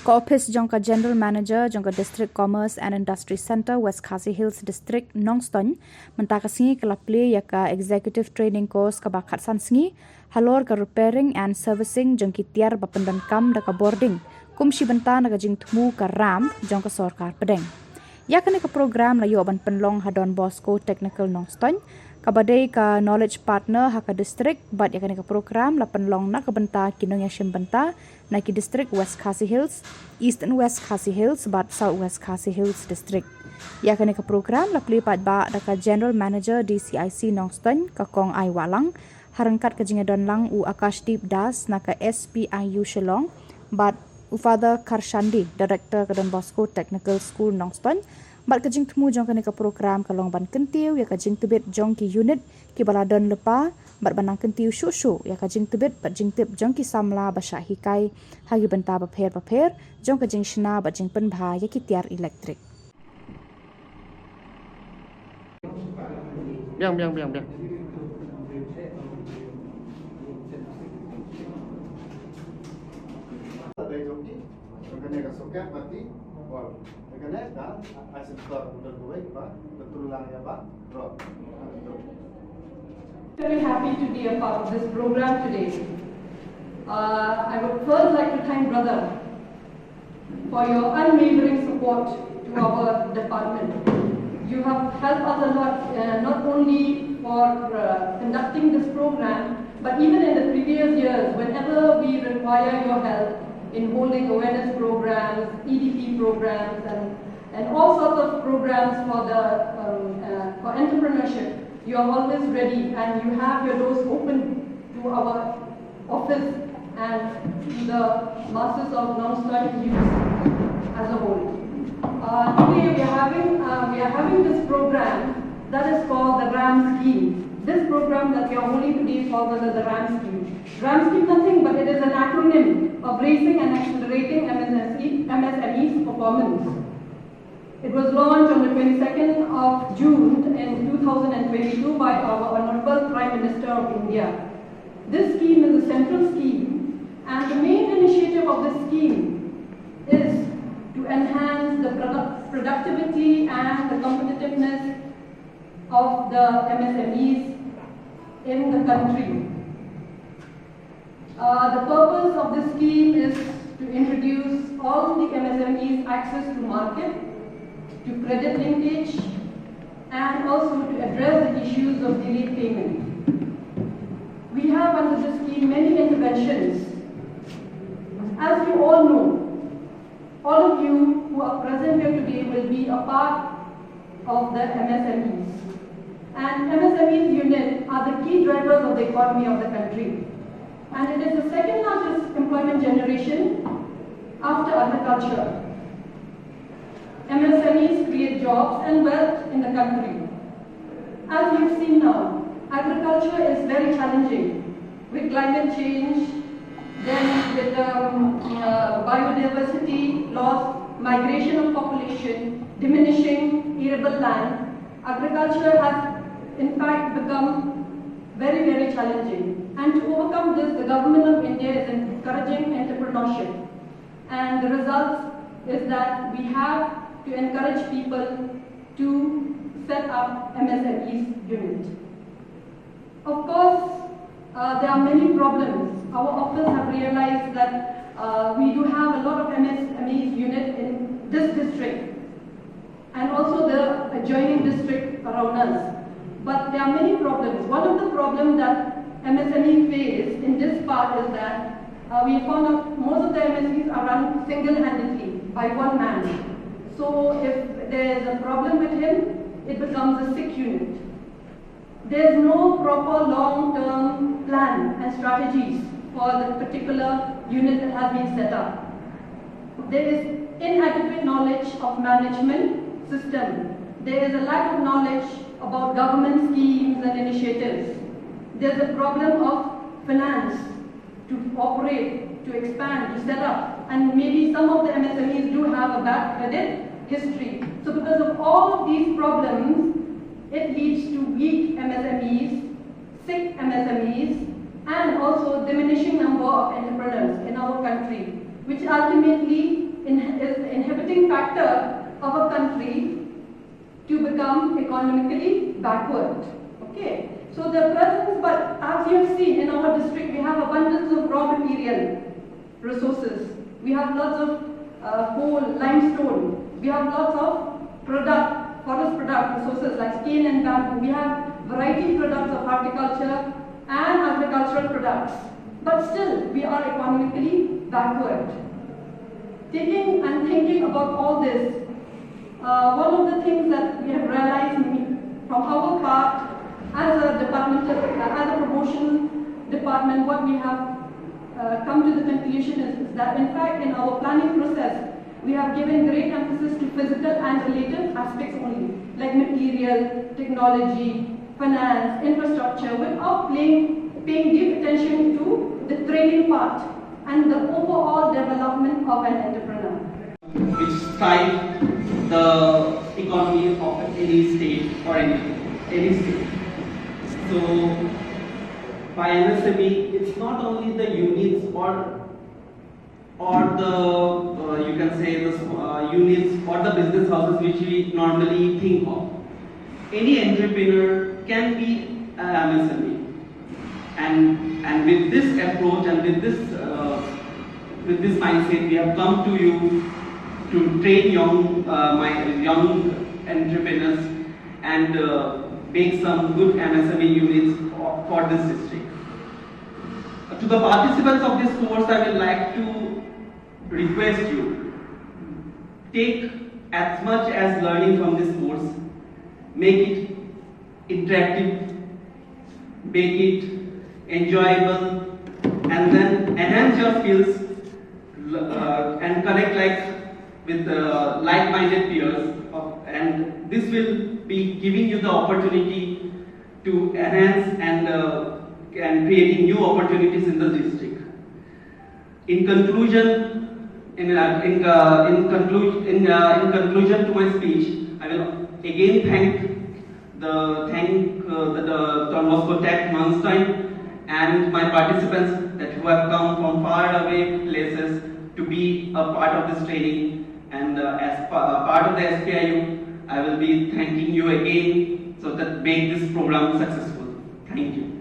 Ophis jongka General Manager jongka District Commerce and Industry Center West Khasi Hills District Nongstoiñ mynta ka Sngi ka Plie yaka Executive Training Course ka bakat san Sngi halor ka repairing and servicing jongki tiar ba pyndonkam da ka bording kumshi bynta na ka jingthmu ka ram jongka sorkar pdeng yakani ka program la yoban pynlong ha Don Bosco Technical Nongstoiñ kabadai ka knowledge partner ha ka district bat yakani ka prokram la pynlong na ka bynta ki nongiashim bynta na ki District West Khasi Hills, East and West Khasi Hills, but South West Khasi Hills District. Yakani ka program la Plie paidbah da ka General Manager DCIC Nongstoin ka kong ai Wahlang, ryngkat ka jingiadonlang u Akashdeep das na ka SPIU Shillong, but Father Karshandi, Director ka Don Bosco Technical School Nongstoin, but ka jingthmu jong kani ka program ka longban kentiu ya ka jingtebit jong ki unit ki baladon lepa bat banang kentiu shushu ya ka jingtebit bat jingtip jong ki Samla basha Hikai hagi bynta paper jong ka jing Shna bat jing penbha ya ki Tiar Ilektrik. Biang. Very happy to be a part of this program today. I would first like to thank Brother for your unwavering support to our department. You have helped us a lot, not only for conducting this program, but even in the previous years, whenever we require your help in holding awareness programs, EDP programs, and all sorts of programs for entrepreneurship. You are always ready and you have your doors open to our office and to the masters of Nongstoiñ youth as a whole. Today we are having this program that is called the RAM scheme. This program that we are holding today falls under the RAM scheme. RAM scheme nothing but it is an acronym of Raising and Accelerating MSME's Performance. It was launched on the 22nd of June in 2022 by our Honorable Prime Minister of India. This scheme is a central scheme and the main initiative of this scheme is to enhance the productivity and the competitiveness of the MSMEs in the country. The purpose of this scheme is to introduce all the MSMEs access to market, to credit linkage, and also to address the issues of delayed payment. We have under this scheme many interventions. As you all know, all of you who are present here today will be a part of the MSMEs. And MSMEs unit are the key drivers of the economy of the country. And it is the second largest employment generation after agriculture. MSMEs create jobs and wealth in the country. As you've seen now, agriculture is very challenging with climate change, then with biodiversity loss, migration of population, diminishing arable land. Agriculture has in fact become very, very challenging. And to overcome this, the government of India is encouraging entrepreneurship. And the result is that we have to encourage people to set up MSMEs unit. Of course, there are many problems. Our office have realized that we do have a lot of MSMEs unit in this district and also the adjoining district around us. But there are many problems. One of the problems that MSME face in this part is that we found out most of the MSMEs are run single-handedly by one man. So if there is a problem with him, it becomes a sick unit. There is no proper long-term plan and strategies for the particular unit that has been set up. There is inadequate knowledge of management system. There is a lack of knowledge about government schemes and initiatives. There is a problem of finance to operate, to expand, to set up. And maybe some of the MSMEs do have a bad credit history. So because of all of these problems, it leads to weak MSMEs, sick MSMEs, and also diminishing number of entrepreneurs in our country, which ultimately sector of a country to become economically backward. Okay, so the presence, but as you have seen in our district, we have abundance of raw material resources. We have lots of coal, limestone. We have lots of forest product resources like cane and bamboo. We have variety of products of horticulture and agricultural products. But still, we are economically backward. Taking and thinking about all this, one of the things that we have realized from our part as a promotion department, what we have come to the conclusion is that in fact in our planning process, we have given great emphasis to physical and related aspects only, like material, technology, finance, infrastructure, without paying due attention to the training part and the overall development of an entrepreneur. Which drive the economy of any state or any state. So by MSME, it's not only the units or the you can say the units or the business houses which we normally think of. Any entrepreneur can be an MSME, and with this approach and with this mindset, we have come to you to train young entrepreneurs and make some good MSME units for this district. To the participants of this course, I would like to request you, take as much as learning from this course, make it interactive, make it enjoyable, and then enhance your skills and connect with like-minded peers, and this will be giving you the opportunity to enhance and creating new opportunities in the district. In conclusion, in conclusion to my speech, I will again thank the Don Bosco Tech Nongstoiñ and my participants who have come from far away places to be a part of this training, and as part of the SPIU, I will be thanking you again so that make this program successful. Thank you.